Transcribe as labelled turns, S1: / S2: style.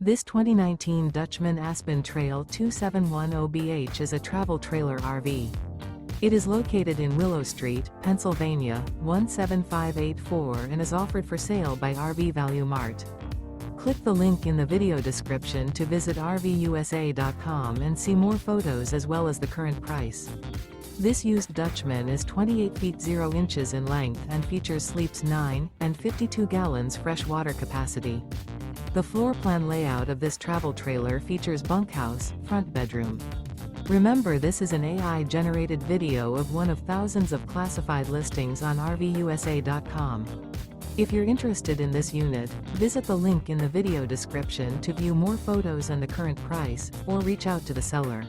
S1: This 2019 Dutchmen Aspen Trail 2710BH is a travel trailer RV. It is located in Willow Street, Pennsylvania, 17584 and is offered for sale by RV Value Mart. Click the link in the video description to visit RVUSA.com and see more photos as well as the current price. This used Dutchman is 28 feet 0 inches in length and features sleeps 9 and 52 gallons fresh water capacity. The floor plan layout of this travel trailer features bunkhouse, front bedroom. Remember, this is an AI-generated video of one of thousands of classified listings on RVUSA.com. If you're interested in this unit, visit the link in the video description to view more photos and the current price, or reach out to the seller.